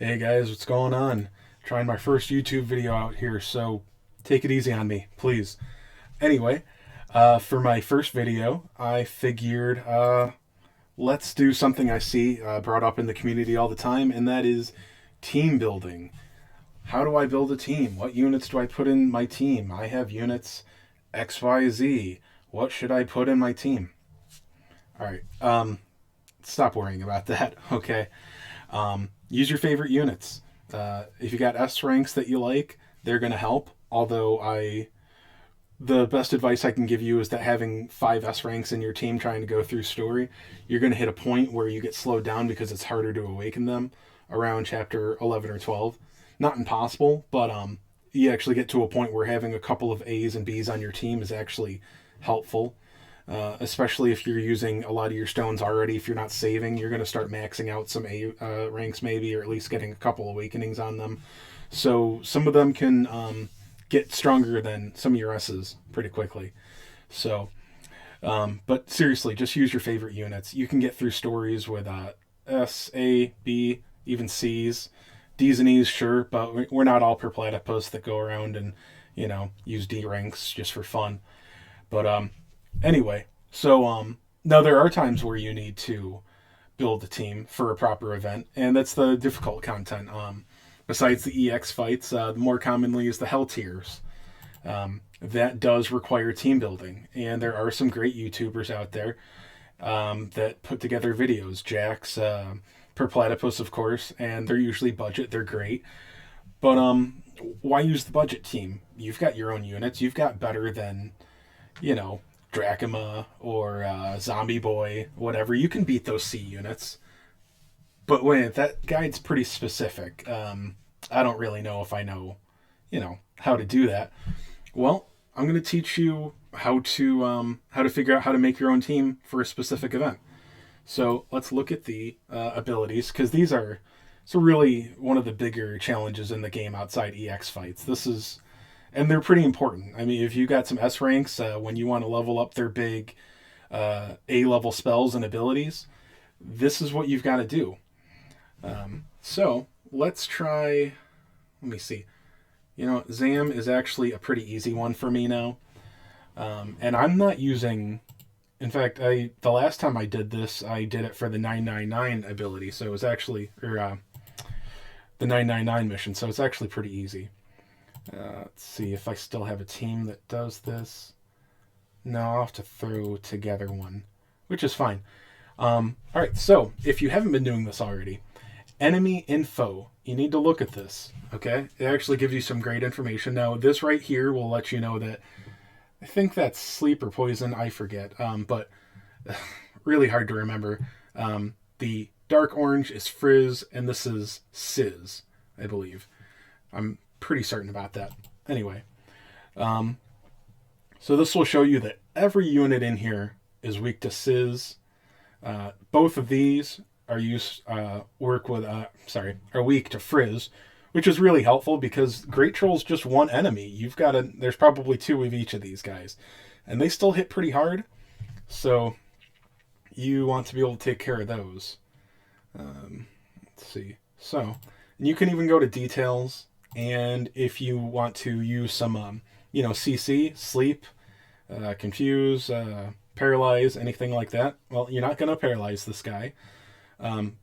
Hey guys, what's going on? Trying my first YouTube video out here, so take it easy on me, please. Anyway, for my first video, I figured let's do something I see brought up in the community all the time, and that is team building. How do I build a team? What units do I put in my team? I have units XYZ. What should I put in my team? All right, stop worrying about that, okay? Use your favorite units. If you got S ranks that you like, they're going to help. Although the best advice I can give you is that having 5 S ranks in your team trying to go through story, you're going to hit a point where you get slowed down because it's harder to awaken them around chapter 11 or 12. Not impossible, but you actually get to a point where having a couple of A's and B's on your team is actually helpful. Especially if you're using a lot of your stones already. If you're not saving, you're going to start maxing out some A ranks maybe, or at least getting a couple awakenings on them. So some of them can get stronger than some of your S's pretty quickly. So, but seriously, just use your favorite units. You can get through stories with S, A, B, even C's. D's and E's, sure, but we're not all per platypus that go around and, use D ranks just for fun. But anyway, so now there are times where you need to build a team for a proper event, and that's the difficult content. Besides the EX fights, more commonly is the Hell tiers. That does require team building, and there are some great YouTubers out there that put together videos. Jax, per platypus, of course, and they're usually budget. They're great, but why use the budget team? You've got your own units. You've got better than Drachima or Zombie Boy, whatever. You can beat those C units. But wait, that guide's pretty specific. I don't really know if I know, how to do that. Well, I'm going to teach you how to figure out how to make your own team for a specific event. So let's look at the abilities, because these are really one of the bigger challenges in the game outside EX fights. And they're pretty important. I mean, if you got some S ranks, when you want to level up their big A level spells and abilities, this is what you've got to do. So let's try. Let me see. Zam is actually a pretty easy one for me now, and I'm not using. In fact, the last time I did this, I did it for the 999 ability, so it was actually the 999 mission. So it's actually pretty easy. Let's see if I still have a team that does this. No, I'll have to throw together one, which is fine. All right, so if you haven't been doing this already, enemy info, you need to look at this, okay? It actually gives you some great information. Now, this right here will let you know that, I think that's sleep or poison, I forget, but really hard to remember. The dark orange is frizz, and this is sizz, I believe. I'm pretty certain about that. Anyway, so this will show you that every unit in here is weak to sizz. Both of these are are weak to frizz, which is really helpful because Great Troll's just one enemy. There's probably 2 of each of these guys, and they still hit pretty hard. So you want to be able to take care of those. Let's see. So, and you can even go to details. And if you want to use some, CC, sleep, confuse, paralyze, anything like that, well, you're not going to paralyze this guy.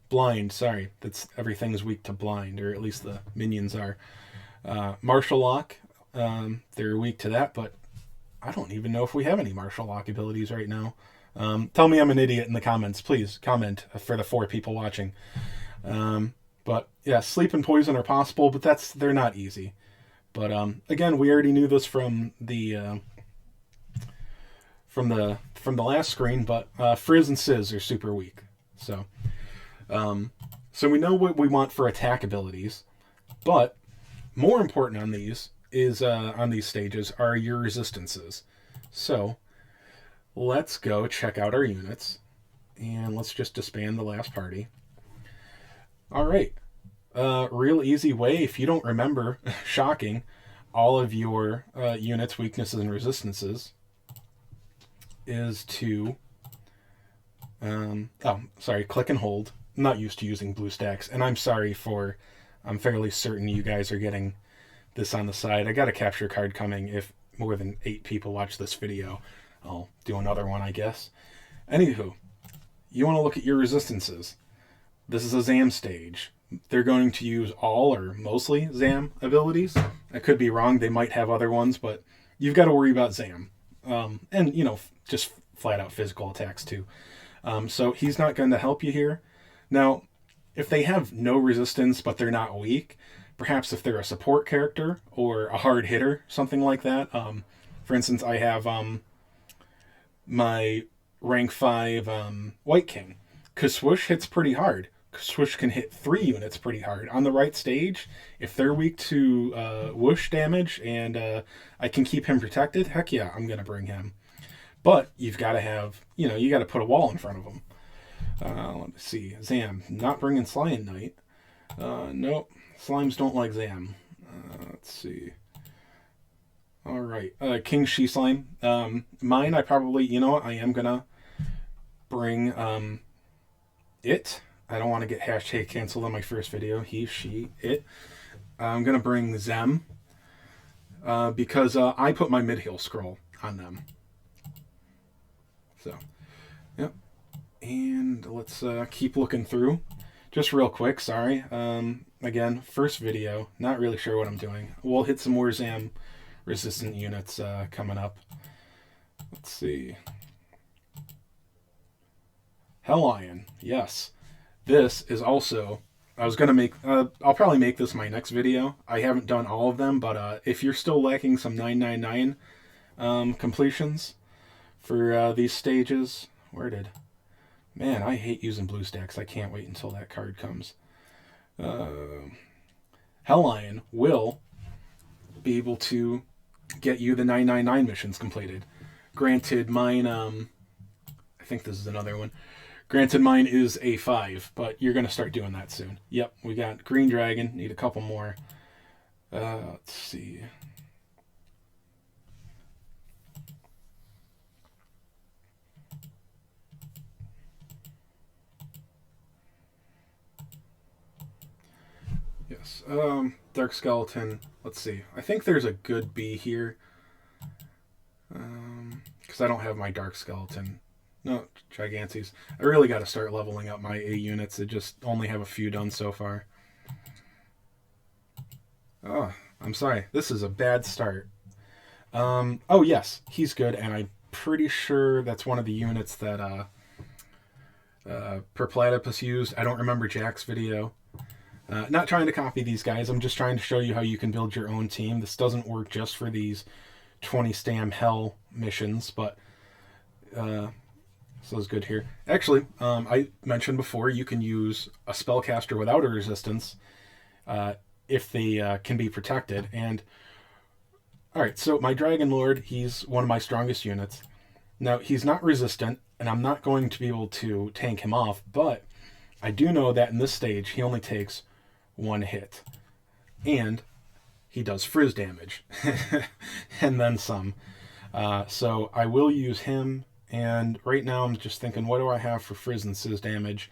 Blind, sorry, everything's weak to blind, or at least the minions are. Martial lock, they're weak to that, but I don't even know if we have any martial lock abilities right now. Tell me I'm an idiot in the comments. Please comment for the 4 people watching. But yeah, sleep and poison are possible, but they're not easy. But again, we already knew this from the last screen. But frizz and sizz are super weak. So we know what we want for attack abilities, but more important on these stages are your resistances. So let's go check out our units, and let's just disband the last party. All right. Real easy way, if you don't remember, shocking, all of your units, weaknesses, and resistances, is to, click and hold. I'm not used to using BlueStacks, and I'm sorry for I'm fairly certain you guys are getting this on the side. I got a capture card coming. If more than 8 people watch this video, I'll do another one, I guess. Anywho, you want to look at your resistances. This is a ZAM stage. They're going to use all or mostly ZAM abilities. I could be wrong. They might have other ones, but you've got to worry about ZAM. And, you know, just flat out physical attacks too. So he's not going to help you here. Now, if they have no resistance, but they're not weak, perhaps if they're a support character or a hard hitter, something like that. For instance, I have my rank 5 White King. Swoosh hits pretty hard. Swoosh can hit 3 units pretty hard. On the right stage, if they're weak to whoosh damage and I can keep him protected, heck yeah, I'm going to bring him. But you've got to have, you know, you got to put a wall in front of him. Let me see. Zam, not bringing Sliline Knight. Nope. Slimes don't like Zam. Let's see. All right. King Shisline. Mine, I probably, you know what, I am going to bring it. I don't want to get hashtag canceled on my first video. He, she, it. I'm going to bring Zem because I put my mid-heal scroll on them. So, yep. And let's keep looking through. Just real quick, sorry. Again, first video. Not really sure what I'm doing. We'll hit some more Zam resistant units coming up. Let's see. Hellion. Yes. This is also, I was going to make, I'll probably make this my next video. I haven't done all of them, but if you're still lacking some 999 completions for these stages, man, I hate using blue stacks. I can't wait until that card comes. Hellion will be able to get you the 999 missions completed. Granted, mine, I think this is another one. Granted, mine is a 5, but you're going to start doing that soon. Yep, we got Green Dragon. Need a couple more. Let's see. Yes, Dark Skeleton. Let's see. I think there's a good B here. Because I don't have my Dark Skeleton. No, Gigantes. I really got to start leveling up my A units. I just only have a few done so far. Oh, I'm sorry. This is a bad start. Oh, yes. He's good, and I'm pretty sure that's one of the units that Perplatypus used. I don't remember Jack's video. Not trying to copy these guys. I'm just trying to show you how you can build your own team. This doesn't work just for these 20 stam hell missions, but... So it's good here. Actually, I mentioned before you can use a spellcaster without a resistance if they can be protected. And alright, so my Dragon Lord, he's one of my strongest units. Now, he's not resistant, and I'm not going to be able to tank him off, but I do know that in this stage, he only takes 1 hit. And he does frizz damage. And then some. So I will use him. And right now I'm just thinking, what do I have for frizz and sizz damage?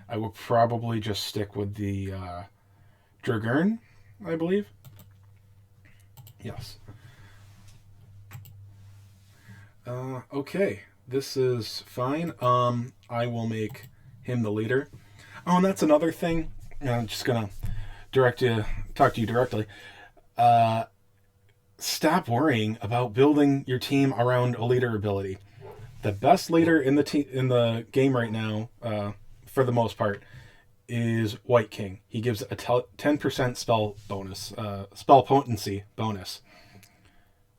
I will probably just stick with the Dragoon, I believe. Yes. Okay, this is fine. I will make him the leader. Oh, and that's another thing. I'm just gonna talk to you directly. Stop worrying about building your team around a leader ability. The best leader in the game right now, for the most part, is White King. He gives a 10% spell bonus, spell potency bonus.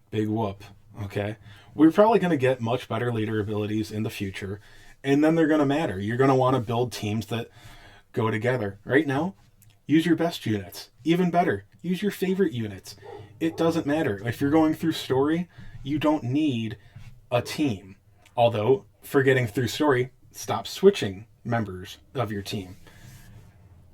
Big whoop. Okay, we're probably going to get much better leader abilities in the future, and then they're going to matter. You're going to want to build teams that go together. Right now, use your best units. Even better, use your favorite units. It doesn't matter. If you're going through story, you don't need a team. Although, for getting through story, stop switching members of your team.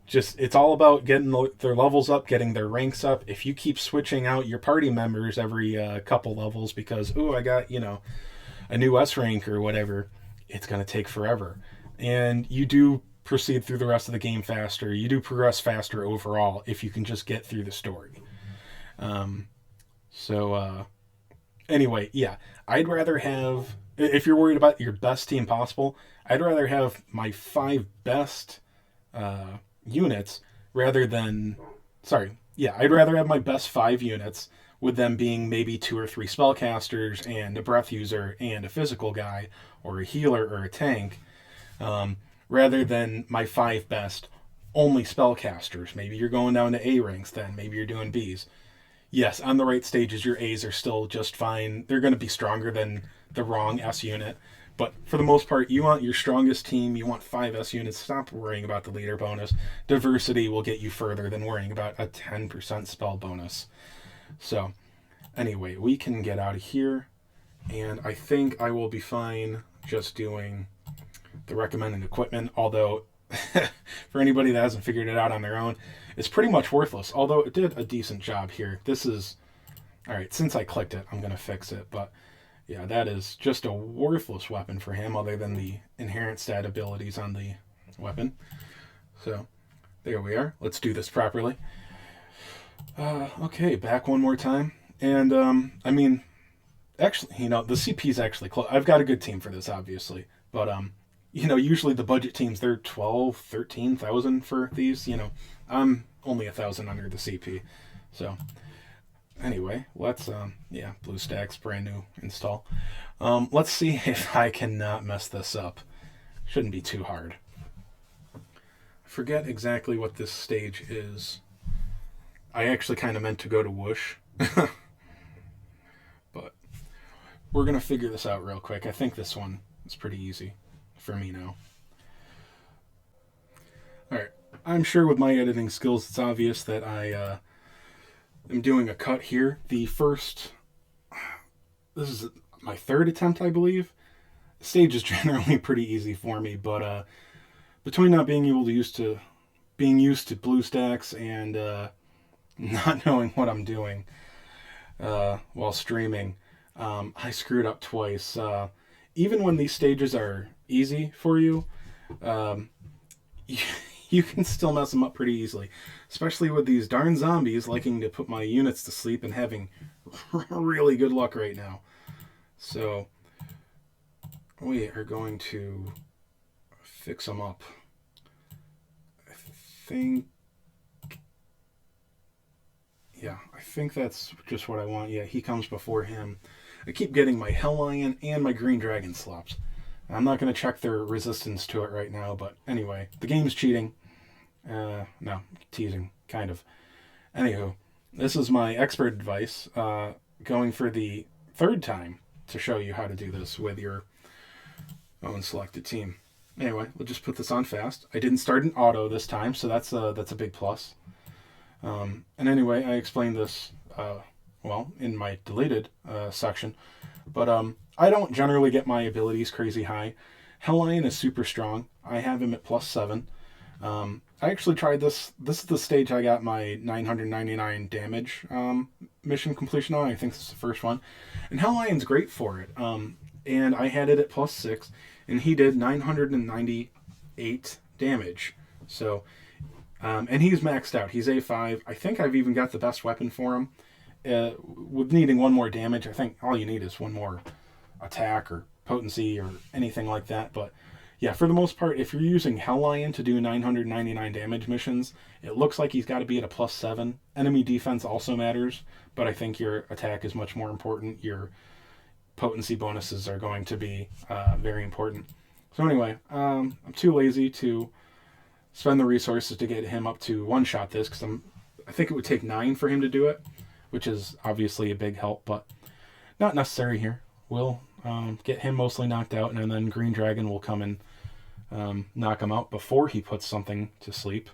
It's all about getting their levels up, getting their ranks up. If you keep switching out your party members every couple levels because, oh, I got, a new S rank or whatever, it's going to take forever. And you do proceed through the rest of the game faster. You do progress faster overall if you can just get through the story. Anyway, yeah, I'd rather have, if you're worried about your best team possible, I'd rather have my 5 best units rather than, sorry, yeah, I'd rather have my best 5 units with them being maybe 2 or 3 spellcasters and a breath user and a physical guy or a healer or a tank, rather than my 5 best only spellcasters. Maybe you're going down to A ranks then, maybe you're doing Bs. Yes, on the right stages, your A's are still just fine. They're going to be stronger than the wrong S unit. But for the most part, you want your strongest team. You want 5 S units. Stop worrying about the leader bonus. Diversity will get you further than worrying about a 10% spell bonus. So, anyway, we can get out of here. And I think I will be fine just doing the recommended equipment. Although, for anybody that hasn't figured it out on their own, it's pretty much worthless. Although it did a decent job here. This is... Alright, since I clicked it, I'm going to fix it. But, yeah, that is just a worthless weapon for him, other than the inherent stat abilities on the weapon. So, there we are. Let's do this properly. Okay, back one more time. And, I mean, actually, you know, the CP's actually close. I've got a good team for this, obviously. But, you know, usually the budget teams, they're 12, 13,000 for these. You know, I'm only 1,000 under the CP. So, anyway, let's, yeah, BlueStacks, brand new install. Let's see if I cannot mess this up. Shouldn't be too hard. I forget exactly what this stage is. I actually kind of meant to go to Whoosh. But we're going to figure this out real quick. I think this one is pretty easy for me now. Alright, I'm sure with my editing skills it's obvious that I am doing a cut here. This is my 3rd attempt, I believe. The stage is generally pretty easy for me, but between not being able to being used to BlueStacks and not knowing what I'm doing while streaming, I screwed up twice. Even when these stages are easy for you, you can still mess them up pretty easily. Especially with these darn zombies liking to put my units to sleep and having really good luck right now. So, we are going to fix them up. I think that's just what I want. Yeah, he comes before him. I keep getting my Hell Lion and my Green Dragon slops. I'm not going to check their resistance to it right now, but anyway, the game's cheating. No, teasing, kind of. Anywho, this is my expert advice, going for the 3rd time to show you how to do this with your own selected team. Anyway, we'll just put this on fast. I didn't start in auto this time, so that's a big plus. And anyway, I explained this, in my deleted section. But I don't generally get my abilities crazy high. Hell Lion is super strong. I have him at +7. I actually tried this. This is the stage I got my 999 damage mission completion on. I think this is the first one. And Hell Lion's great for it. And I had it at +6. And he did 998 damage. So... and he's maxed out. He's A5. I think I've even got the best weapon for him. With needing 1 more damage, I think all you need is 1 more attack or potency or anything like that. But yeah, for the most part, if you're using Hell Lion to do 999 damage missions, it looks like he's got to be at a +7. Enemy defense also matters, but I think your attack is much more important. Your potency bonuses are going to be very important. So anyway, I'm too lazy to spend the resources to get him up to one-shot this, because I think it would take 9 for him to do it, which is obviously a big help, but not necessary here. We'll get him mostly knocked out, and then Green Dragon will come and knock him out before he puts something to sleep.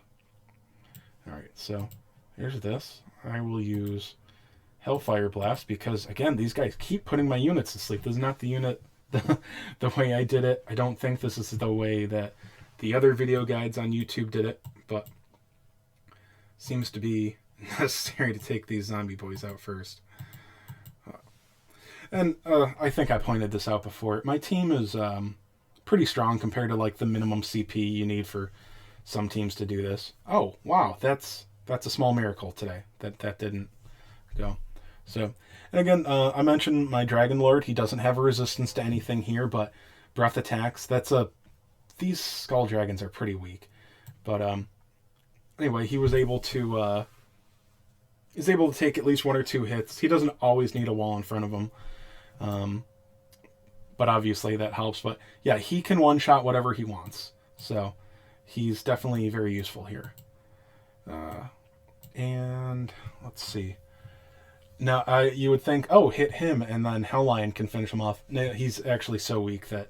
Alright, so here's this. I will use Hellfire Blast, because, again, these guys keep putting my units to sleep. This is not the unit the way I did it. I don't think this is the way that the other video guides on YouTube did it, but seems to be necessary to take these zombie boys out first. And I think I pointed this out before. My team is pretty strong compared to like the minimum CP you need for some teams to do this. Oh, wow, that's a small miracle today that didn't go. So, and again, I mentioned my Dragon Lord. He doesn't have a resistance to anything here, but breath attacks. These Skull Dragons are pretty weak. But anyway, he was able to take at least 1 or 2 hits. He doesn't always need a wall in front of him. But obviously that helps. But yeah, he can one-shot whatever he wants. So he's definitely very useful here. And let's see. Now, you would think, oh, hit him, and then Helllion can finish him off. No, he's actually so weak that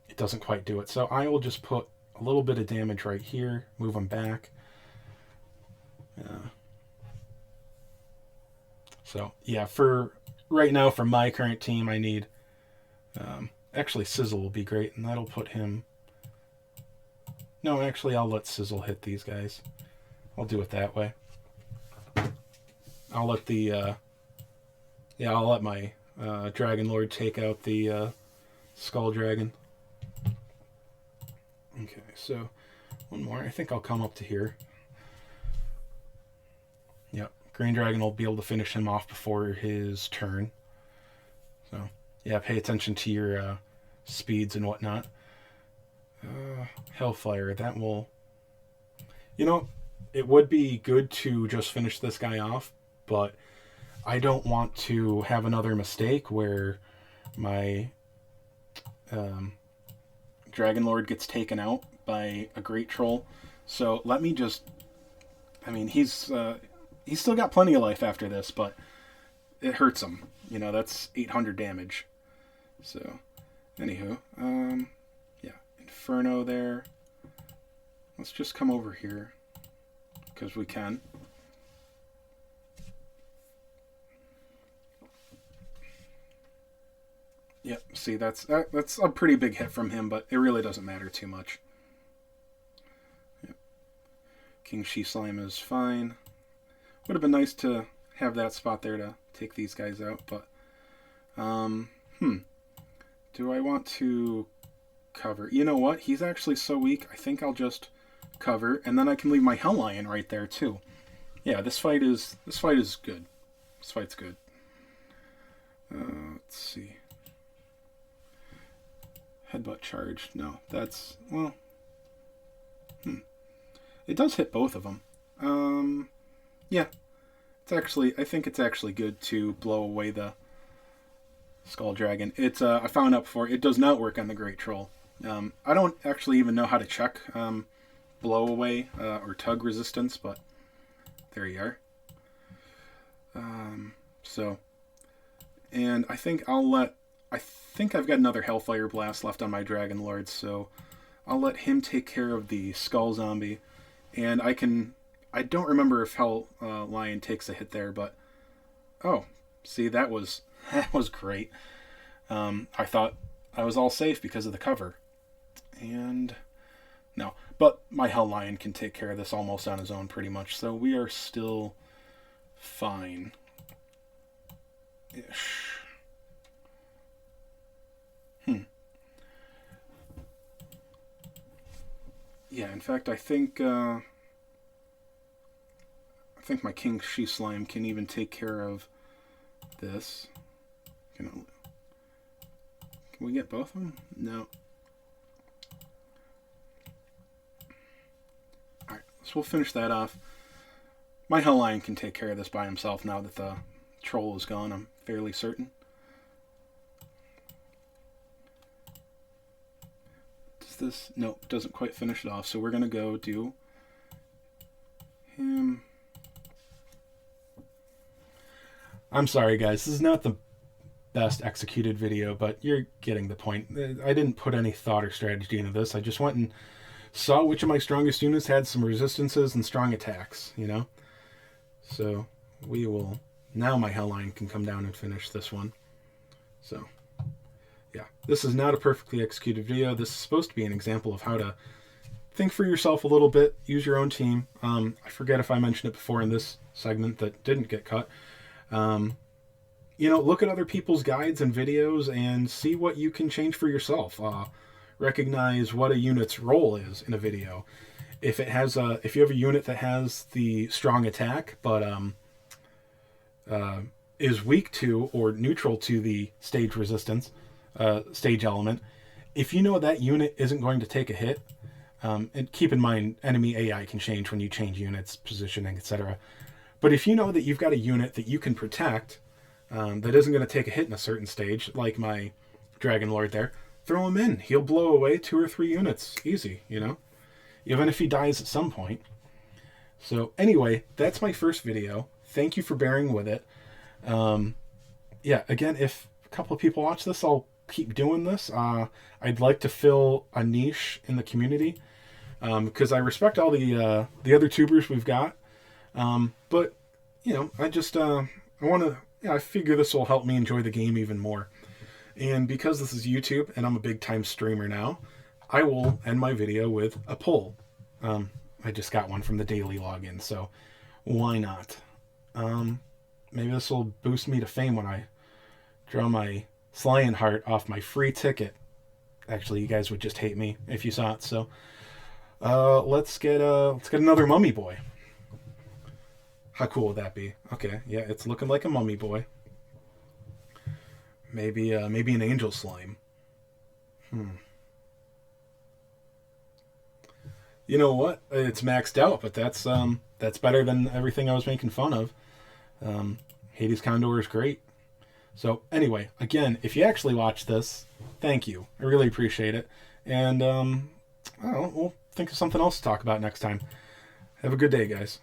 it doesn't quite do it. So I will just put a little bit of damage right here, move him back. So, yeah, for right now, for my current team, I need... actually, Sizzle will be great, and that'll put him... No, actually, I'll let Sizzle hit these guys. I'll do it that way. I'll let I'll let my Dragon Lord take out the Skull Dragon. Okay, so one more. I think I'll come up to here. Yep, Green Dragon will be able to finish him off before his turn. So, yeah, pay attention to your speeds and whatnot. Hellfire, that will... You know, it would be good to just finish this guy off, but I don't want to have another mistake where my Dragon Lord gets taken out by a Great Troll. So let me just... I mean, he's still got plenty of life after this, but it hurts him. You know, that's 800 damage. So, anywho, yeah, Inferno there. Let's just come over here, because we can. Yep, see, that's a pretty big hit from him, but it really doesn't matter too much. Yep. King Shisline is fine. Would have been nice to have that spot there to take these guys out, but... Do I want to cover? You know what? He's actually so weak, I think I'll just cover, and then I can leave my Helllion right there, too. Yeah, this fight is good. This fight's good. Let's see. Headbutt charge. No, that's... Well... It does hit both of them. Yeah. I think it's actually good to blow away the Skull Dragon. It's I found out before, it does not work on the Great Troll. I don't actually even know how to check blow away or tug resistance, but there you are. So, and I think I think I've got another Hellfire Blast left on my Dragon Lord, so I'll let him take care of the Skull Zombie, and I don't remember if Helllion takes a hit there, but oh, see, that was great. I thought I was all safe because of the cover, and no, but my Helllion can take care of this almost on his own pretty much, so we are still fine ish. Yeah, in fact, I think my King Shisline can even take care of this. Can we get both of them? No. Alright, so we'll finish that off. My Helllion can take care of this by himself now that the troll is gone, I'm fairly certain. Does this... Nope, doesn't quite finish it off, so we're going to go do him... I'm sorry, guys. This is not the best executed video, but you're getting the point. I didn't put any thought or strategy into this. I just went and saw which of my strongest units had some resistances and strong attacks, you know? So, we will... Now my Helllion can come down and finish this one. So, yeah. This is not a perfectly executed video. This is supposed to be an example of how to think for yourself a little bit, use your own team. I forget if I mentioned it before in this segment that didn't get cut. look at other people's guides and videos and see what you can change for yourself. Recognize what a unit's role is in a video. If you have a unit that has the strong attack, but is weak to or neutral to the stage resistance, stage element, if you know that unit isn't going to take a hit, and keep in mind, enemy AI can change when you change units, positioning, etc. But if you know that you've got a unit that you can protect, that isn't going to take a hit in a certain stage, like my Dragon Lord there, throw him in. He'll blow away 2 or 3 units. Easy, even if he dies at some point. So anyway, that's my first video. Thank you for bearing with it. Yeah, again, if a couple of people watch this, I'll keep doing this. I'd like to fill a niche in the community, because I respect all the other tubers we've got. But, I just, I want to, I figure this will help me enjoy the game even more. And because this is YouTube and I'm a big time streamer now, I will end my video with a poll. I just got one from the daily login, so why not? Maybe this will boost me to fame when I draw my Slion heart off my free ticket. Actually, you guys would just hate me if you saw it. So, let's get another mummy boy. How cool would that be? Okay, yeah, it's looking like a mummy boy. Maybe an angel slime. You know what? It's maxed out, but that's better than everything I was making fun of. Hades Condor is great. So anyway, again, if you actually watch this, thank you. I really appreciate it. And I don't know, we'll think of something else to talk about next time. Have a good day, guys.